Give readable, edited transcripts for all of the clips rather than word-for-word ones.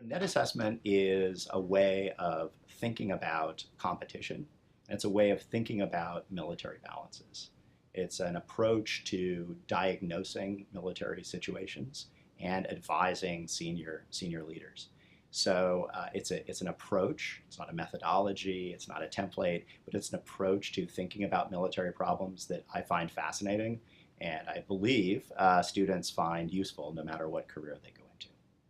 Net assessment is a way of thinking about competition, and it's a way of thinking about military balances. It's an approach to diagnosing military situations and advising senior leaders. So it's an approach. It's not a methodology. It's not a template, but it's an approach to thinking about military problems that I find fascinating, and I believe students find useful no matter what career they go into.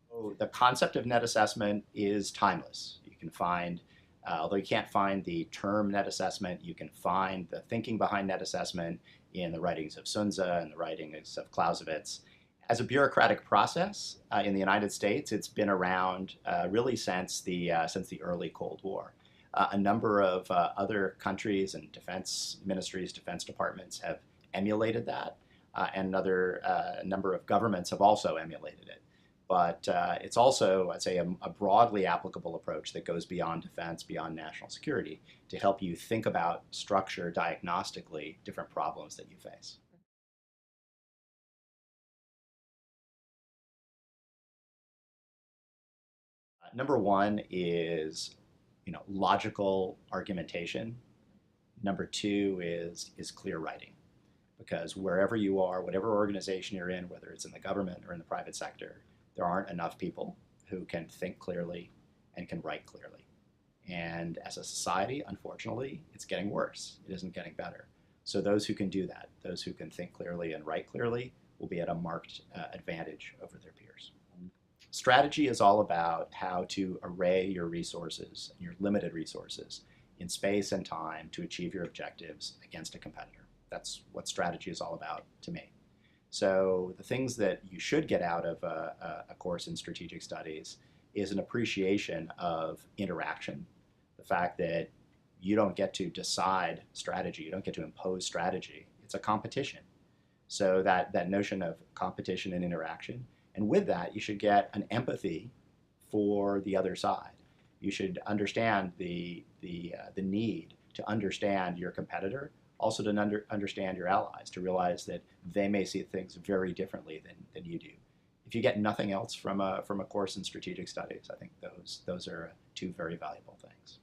So the concept of net assessment is timeless. You can find, although you can't find the term net assessment, you can find the thinking behind net assessment in the writings of Sun Tzu and the writings of Clausewitz. As a bureaucratic process in the United States, it's been around really since the early Cold War. A number of other countries and defense ministries, defense departments have emulated that, and another number of governments have also emulated it. But it's also, I'd say, a broadly applicable approach that goes beyond defense, beyond national security, to help you think about, structure diagnostically different problems that you face. Number one is, logical argumentation. Number two is clear writing, because wherever you are, whatever organization you're in, whether it's in the government or in the private sector, there aren't enough people who can think clearly and can write clearly. And as a society, unfortunately, it's getting worse. It isn't getting better. So those who can do that, those who can think clearly and write clearly, will be at a marked advantage over their peers. Strategy is all about how to array your resources, your limited resources, in space and time to achieve your objectives against a competitor. That's what strategy is all about to me. So the things that you should get out of a course in strategic studies is an appreciation of interaction, the fact that you don't get to decide strategy, you don't get to impose strategy. It's a competition. So that notion of competition and interaction, and with that, you should get an empathy for the other side. You should understand the need to understand your competitor, also to understand your allies, to realize that they may see things very differently than you do. If you get nothing else from a course in strategic studies, I think those are two very valuable things.